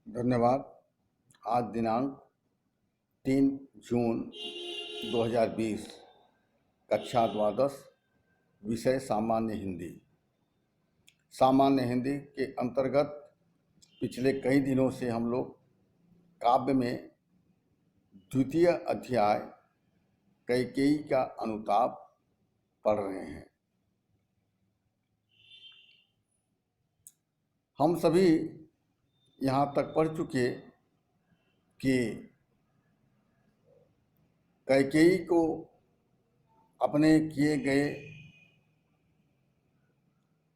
धन्यवाद। आज दिनांक 3 जून 2020, कक्षा द्वादश, विषय सामान्य हिंदी। सामान्य हिंदी के अंतर्गत पिछले कई दिनों से हम लोग काव्य में द्वितीय अध्याय कैकेयी का अनुताप पढ़ रहे हैं। हम सभी यहाँ तक पढ़ चुके कि कैकेयी को अपने किए गए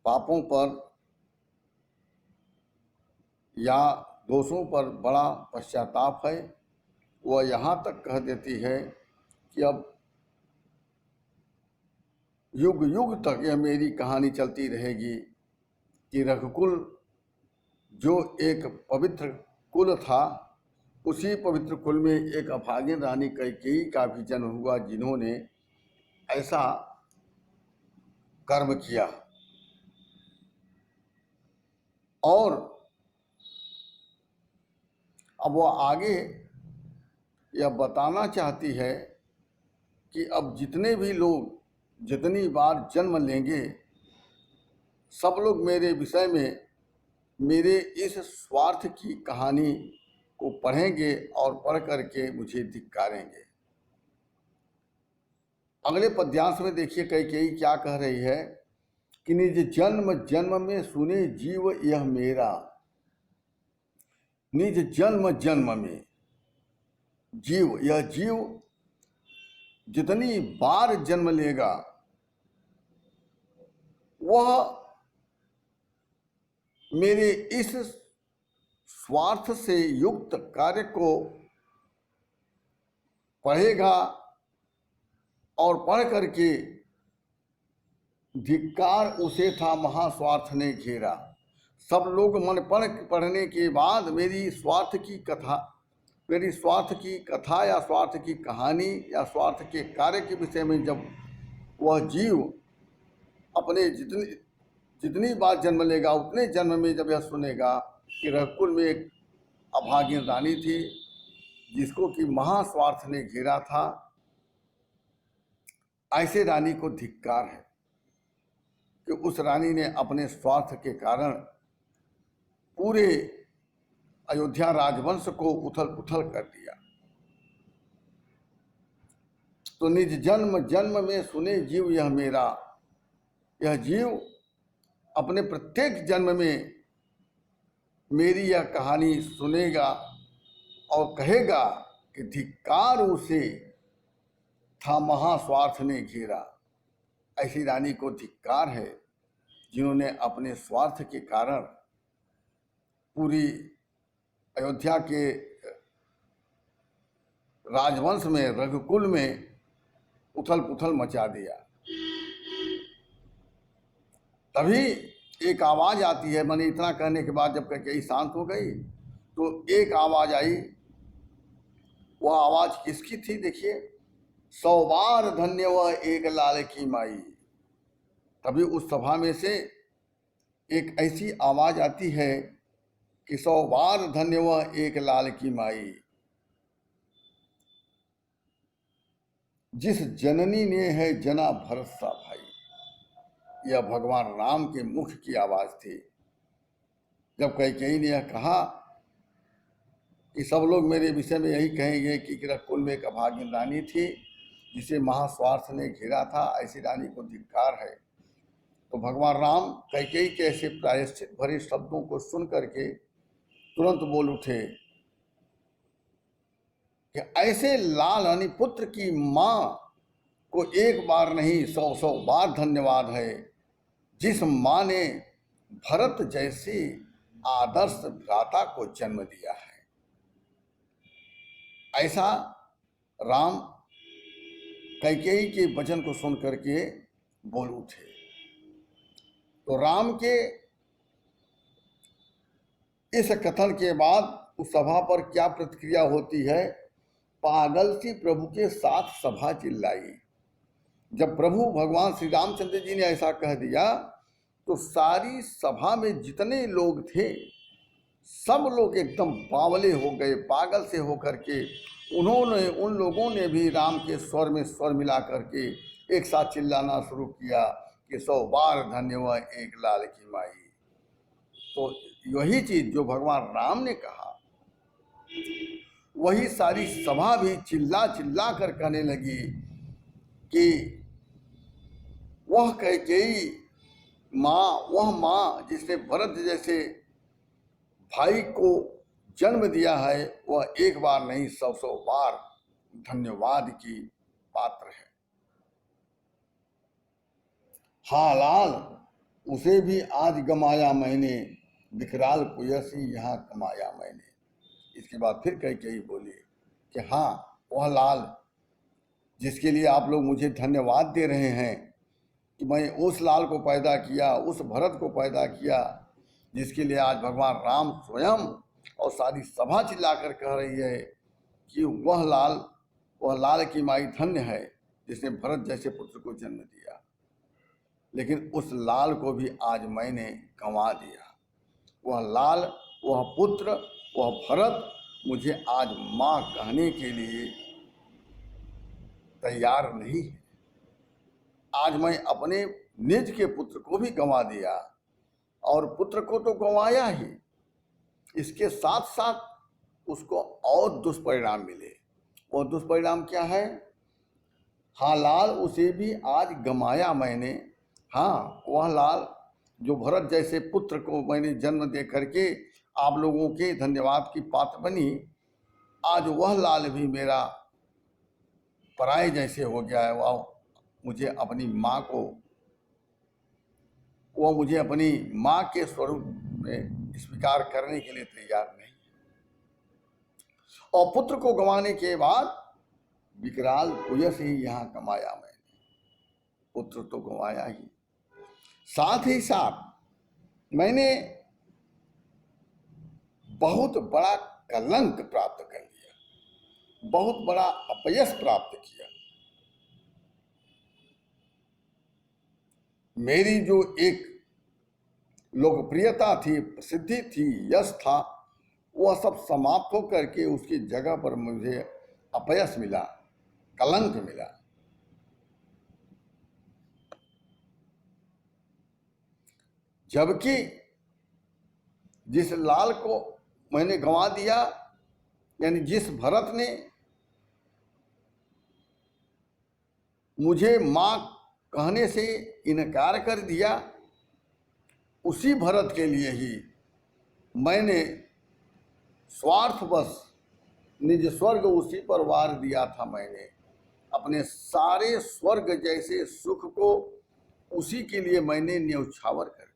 पापों पर या दोषों पर बड़ा पश्चाताप है। वह यहाँ तक कह देती है कि अब युग युग तक यह मेरी कहानी चलती रहेगी कि रघुकुल जो एक पवित्र कुल था, उसी पवित्र कुल में एक अभागिन रानी कैकेयी का भी जन्म हुआ, जिन्होंने ऐसा कर्म किया। और अब वह आगे यह बताना चाहती है कि अब जितने भी लोग जितनी बार जन्म लेंगे, सब लोग मेरे विषय में मेरे इस स्वार्थ की कहानी को पढ़ेंगे और पढ़ करके मुझे धिक्कारेंगे। अगले पद्यांश में देखिए कैकेयी क्या कह रही है कि निज जन्म जन्म में सुने जीव यह मेरा। निज जन्म जन्म में जीव, यह जीव जितनी बार जन्म लेगा वह मेरे इस स्वार्थ से युक्त कार्य को पढ़ेगा और पढ़ करके धिक्कार उसे था महास्वार्थ ने घेरा। सब लोग मन पढ़ने के बाद मेरी स्वार्थ की कथा या स्वार्थ की कहानी या स्वार्थ के कार्य के विषय में जब वह जीव अपने जितनी बार जन्म लेगा, उतने जन्म में जब यह सुनेगा कि रघुकुल में एक अभागिन रानी थी जिसको कि महास्वार्थ ने घेरा था, ऐसे रानी को धिक्कार है कि उस रानी ने अपने स्वार्थ के कारण पूरे अयोध्या राजवंश को उथल पुथल कर दिया। तो निज जन्म जन्म में सुने जीव यह मेरा, यह जीव अपने प्रत्येक जन्म में मेरी यह कहानी सुनेगा और कहेगा कि धिक्कार उसे था महास्वार्थ ने घेरा। ऐसी रानी को धिक्कार है जिन्होंने अपने स्वार्थ के कारण पूरी अयोध्या के राजवंश में, रघुकुल में उथल पुथल मचा दिया। तभी एक आवाज आती है। मैंने इतना कहने के बाद जब कैकेयी शांत हो गई तो एक आवाज आई। वह आवाज किसकी थी? देखिए, 100 बार धन्य वह एक लाल की माई। तभी उस सभा में से एक ऐसी आवाज आती है कि 100 बार धन्य वह एक लाल की माई, जिस जननी ने है जना भरत सा भाई। यह भगवान राम के मुख की आवाज थी। जब कैकेयी ने यह कहा कि सब लोग मेरे विषय में यही कहेंगे कि रघुकुल में एक अभागिन रानी थी जिसे महास्वार्थ ने घेरा था, ऐसी रानी को धिक्कार है, तो भगवान राम कैकेयी के ऐसे प्रायश्चित भरे शब्दों को सुन करके तुरंत बोल उठे कि ऐसे लाल यानी पुत्र की मां को एक बार नहीं 100 बार धन्यवाद है, जिस मां ने भरत जैसे आदर्श भ्राता को जन्म दिया है। ऐसा राम कैकेयी के वचन को सुन करके बोल उठे। तो राम के इस कथन के बाद उस सभा पर क्या प्रतिक्रिया होती है? पागल सी प्रभु के साथ सभा चिल्लाई। जब प्रभु भगवान श्री रामचंद्र जी ने ऐसा कह दिया तो सारी सभा में जितने लोग थे सब लोग एकदम बावले हो गए, पागल से होकर के उन लोगों ने भी राम के स्वर में स्वर मिला करके एक साथ चिल्लाना शुरू किया कि 100 बार धन्य हुआ एक लाल की माई। तो यही चीज जो भगवान राम ने कहा, वही सारी सभा भी चिल्ला चिल्ला कर कहने लगी कि वह कैकेयी माँ, वह माँ जिसने भरत जैसे भाई को जन्म दिया है, वह एक बार नहीं 100 बार धन्यवाद की पात्र है। हाँ लाल, उसे भी आज गमाया मैंने, विकराल कुयसी यहाँ कमाया मैंने। इसके बाद फिर कैकेयी बोली कि हाँ, वह लाल जिसके लिए आप लोग मुझे धन्यवाद दे रहे हैं कि मैं उस लाल को पैदा किया, उस भरत को पैदा किया, जिसके लिए आज भगवान राम स्वयं और सारी सभा चिल्लाकर कह रही है कि वह लाल की माई धन्य है जिसने भरत जैसे पुत्र को जन्म दिया। लेकिन उस लाल को भी आज मैंने गंवा दिया। वह लाल, वह पुत्र, वह भरत मुझे आज माँ कहने के लिए तैयार नहीं है। आज मैं अपने निज के पुत्र को भी गंवा दिया, और पुत्र को तो गंवाया ही, इसके साथ साथ उसको और दुष्परिणाम मिले। वो दुष्परिणाम क्या है? हाँ लाल, उसे भी आज गंवाया मैंने। हाँ, वह लाल जो भरत जैसे पुत्र को मैंने जन्म दे करके आप लोगों के धन्यवाद की पात्र बनी, आज वह लाल भी मेरा पराये जैसे हो गया है। वह मुझे अपनी माँ के स्वरूप में स्वीकार करने के लिए तैयार नहीं। और पुत्र को गंवाने के बाद विकराल कुयस ही यहाँ कमाया मैंने। पुत्र तो गंवाया ही, साथ ही साथ मैंने बहुत बड़ा कलंक प्राप्त कर लिया, बहुत बड़ा अपयश प्राप्त किया। मेरी जो एक लोकप्रियता थी, प्रसिद्धि थी, यश था, वह सब समाप्त होकर के उसकी जगह पर मुझे अपयश मिला, कलंक मिला। जबकि जिस लाल को मैंने गंवा दिया, यानी जिस भरत ने मुझे मां कहने से इनकार कर दिया, उसी भरत के लिए ही मैंने स्वार्थवश निज स्वर्ग उसी पर वार दिया था। मैंने अपने सारे स्वर्ग जैसे सुख को उसी के लिए मैंने न्यौछावर कर दिया।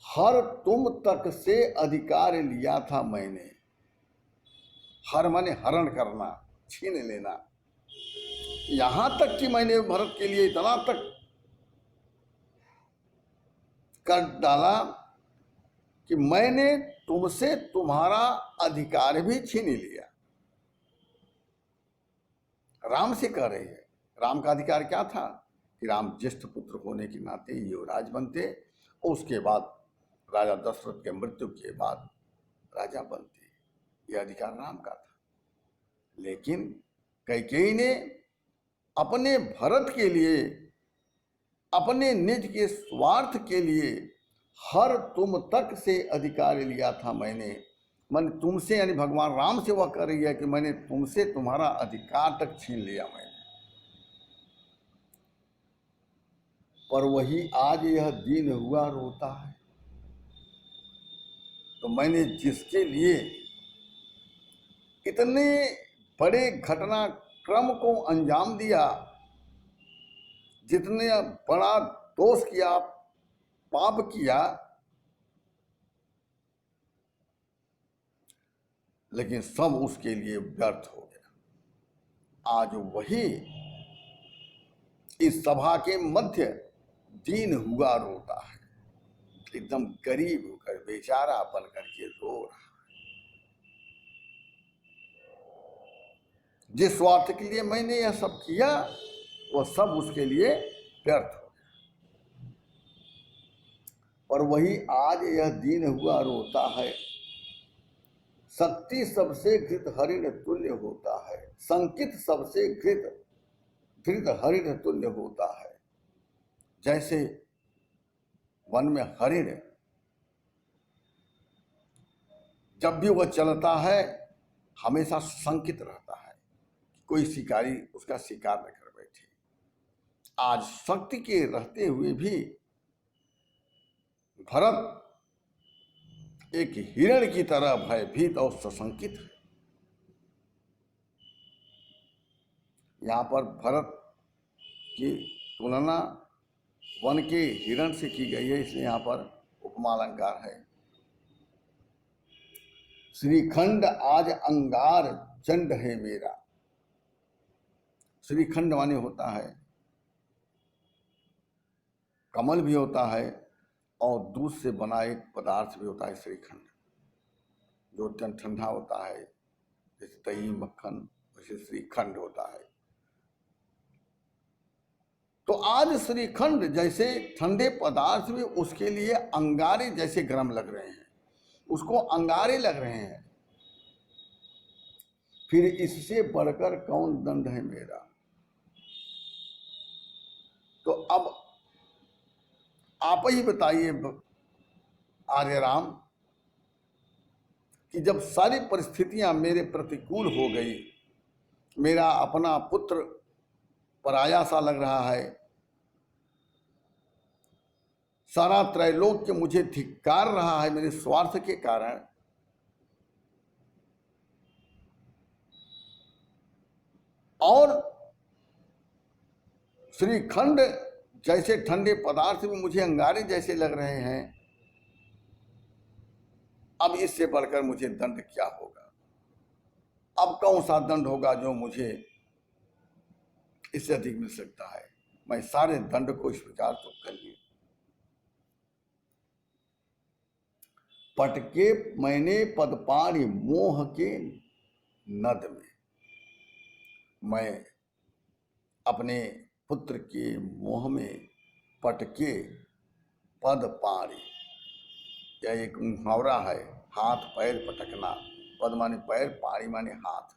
हर तुम तक से अधिकार लिया था मैंने। हर माने हरण करना, छीन लेना। यहां तक कि मैंने भरत के लिए इतना तक कर डाला कि मैंने तुमसे तुम्हारा अधिकार भी छीन लिया। राम से कह रही है। राम का अधिकार क्या था कि राम ज्येष्ठ पुत्र होने के नाते युवराज बनते, और उसके बाद राजा दशरथ के मृत्यु के बाद राजा बनते। यह अधिकार राम का था। लेकिन कैकेयी ने अपने भरत के लिए, अपने निज के स्वार्थ के लिए हर तुम तक से अधिकार लिया था मैंने तुमसे, यानी भगवान राम से वह कर रही है कि मैंने तुमसे तुम्हारा अधिकार तक छीन लिया मैंने। पर वही आज यह दीन हुआ रोता है। तो मैंने जिसके लिए इतने बड़े घटनाक्रम को अंजाम दिया, जितने बड़ा दोष किया, पाप किया, लेकिन सब उसके लिए व्यर्थ हो गया। आज वही इस सभा के मध्य दीन हुआ रोता है, एकदम गरीब होकर, बेचारा बन करके रो रहा है। जिस स्वार्थ के लिए मैंने यह सब किया, वह सब उसके लिए व्यर्थ हो गया। पर वही आज यह दीन हुआ रोता है। शक्ति सबसे घृत हरिण तुल्य होता है, संकित सबसे घृत हरिण तुल्य होता है। जैसे वन में हरिण जब भी वह चलता है हमेशा शंकित रहता है, कोई शिकारी उसका शिकार न कर बैठे। आज शक्ति के रहते हुए भी भरत एक हिरण की तरह भयभीत और सशंकित है। यहाँ पर भरत की तुलना वन के हिरण से की गई है, इसलिए यहाँ पर उपमा अलंकार है। श्रीखंड आज अंगार चंड है मेरा। श्रीखंड माने होता है कमल भी होता है और दूध से बना एक पदार्थ भी होता है श्रीखंड, जो अत्यंत ठंडा होता है, जैसे दही मक्खन वैसे श्रीखंड होता है। तो आज श्रीखंड जैसे ठंडे पदार्थ में उसके लिए अंगारे जैसे गर्म लग रहे हैं, उसको अंगारे लग रहे हैं। फिर इससे बढ़कर कौन दंड है मेरा। तो अब आप ही बताइए आर्य राम कि जब सारी परिस्थितियां मेरे प्रतिकूल हो गई, मेरा अपना पुत्र पराया सा लग रहा है, सारा त्रैलोक्य मुझे धिक्कार रहा है मेरे स्वार्थ के कारण, और श्रीखंड जैसे ठंडे पदार्थ में मुझे अंगारे जैसे लग रहे हैं, अब इससे बढ़कर मुझे दंड क्या होगा। अब कौन सा दंड होगा जो मुझे इससे अधिक मिल सकता है। मैं सारे दंड को स्वीकार तो कर लिया। पटके मैंने पदपाणि मोह के नद में। मैं अपने पुत्र के मोह में पटके पद पाणी, यह एक मुहावरा है, हाथ पैर पटकना। पद माने पैर, पाणी माने हाथ,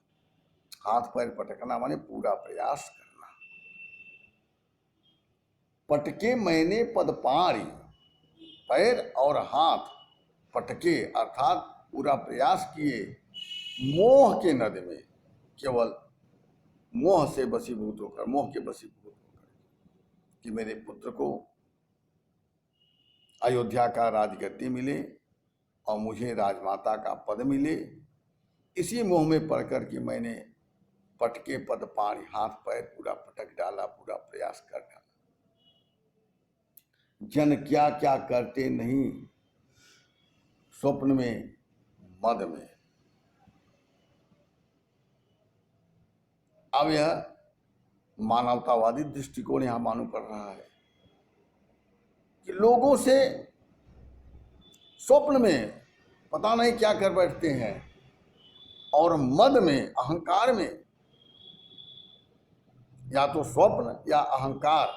हाथ पैर पटकना माने पूरा प्रयास करना। पटके मैंने पद पाणी, पैर और हाथ पटके अर्थात पूरा प्रयास किए, मोह के नद में, केवल मोह से वशीभूत होकर, मोह के वशीभूत होकर कि मेरे पुत्र को अयोध्या का राजगद्दी मिले और मुझे राजमाता का पद मिले। इसी मोह में पड़कर कि मैंने पटके पद पाणी, हाथ पैर पूरा पटक डाला, पूरा प्रयास कर डाला। जन क्या क्या करते नहीं स्वप्न में मद में। अब यह मानवतावादी दृष्टिकोण यहां मालूम पड़ रहा है कि लोगों से स्वप्न में पता नहीं क्या कर बैठते हैं, और मद में, अहंकार में, या तो स्वप्न या अहंकार,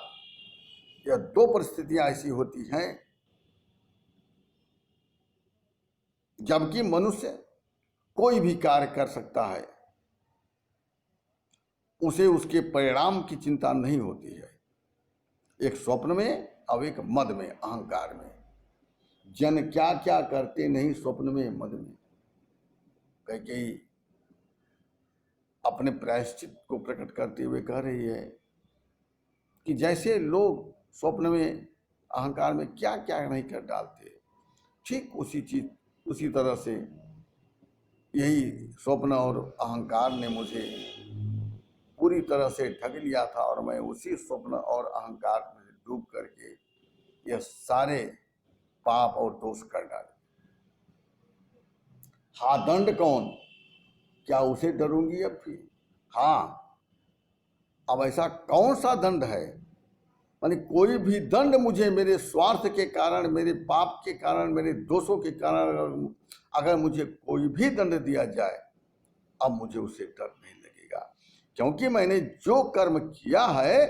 यह दो परिस्थितियां ऐसी होती हैं जबकि मनुष्य कोई भी कार्य कर सकता है, उसे उसके परिणाम की चिंता नहीं होती है। एक स्वप्न में और एक मद में, अहंकार में। जन क्या क्या करते नहीं स्वप्न में मद में। कई अपने प्रायश्चित को प्रकट करते हुए कह रही है कि जैसे लोग स्वप्न में, अहंकार में क्या क्या नहीं कर डालते, ठीक उसी तरह से यही स्वप्न और अहंकार ने मुझे पूरी तरह से ठग लिया था, और मैं उसी स्वप्न और अहंकार में डूब करके यह सारे पाप और दोष कर डाले। हाँ, दंड कौन, क्या उसे डरूंगी अब फिर। हाँ, अब ऐसा कौन सा दंड है, माने कोई भी दंड मुझे मेरे स्वार्थ के कारण, मेरे पाप के कारण, मेरे दोषों के कारण अगर मुझे कोई भी दंड दिया जाए, अब मुझे उससे डर नहीं लगेगा, क्योंकि मैंने जो कर्म किया है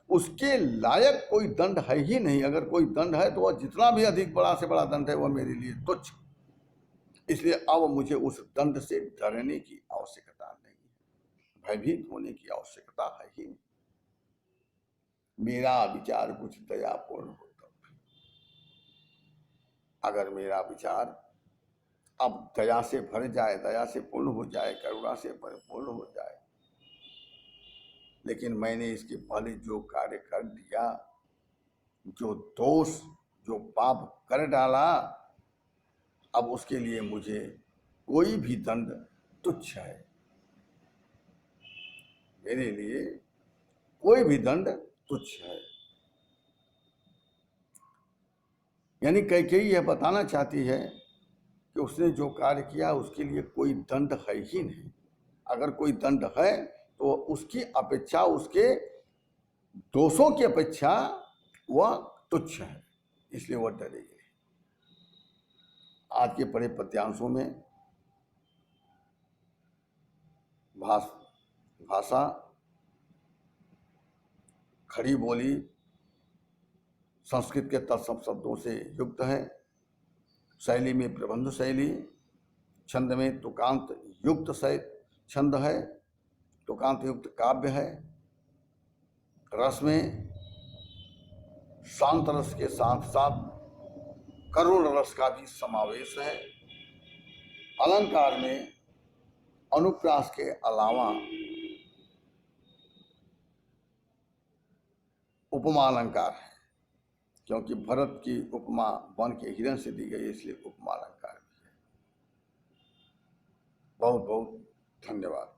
उसके लायक कोई दंड है ही नहीं। अगर कोई दंड है तो वह जितना भी अधिक बड़ा से बड़ा दंड है वह मेरे लिए तुच्छ। इसलिए अब मुझे उस दंड से डरने की आवश्यकता नहीं है, भयभीत होने की आवश्यकता है ही नहीं। मेरा विचार कुछ दयापूर्ण हो, अगर मेरा विचार अब दया से भर जाए, दया से पूर्ण हो जाए, करुणा से परिपूर्ण हो जाए, लेकिन मैंने इसके पहले जो कार्य कर दिया, जो दोष, जो पाप कर डाला, अब उसके लिए मुझे कोई भी दंड तुच्छ है। मेरे लिए कोई भी दंड तुच्छ है। यानी कैकेयी यह बताना चाहती है कि उसने जो कार्य किया उसके लिए कोई दंड है ही नहीं। अगर कोई दंड है तो उसकी अपेक्षा, उसके दोषों की अपेक्षा वह तुच्छ है, इसलिए वह डरेगी। आज के पढ़े पद्यांशों में भाषा खड़ी बोली संस्कृत के तत्सम शब्दों से युक्त है। शैली में प्रबंध शैली, छंद में तुकांत युक्त छंद है, तुकांत युक्त काव्य है। रस में शांत रस के साथ साथ करुण रस का भी समावेश है। अलंकार में अनुप्रास के अलावा उपमा अलंकार है, क्योंकि भरत की उपमा वन के हिरण से दी गई, इसलिए उपमा अलंकार भी है। बहुत बहुत धन्यवाद।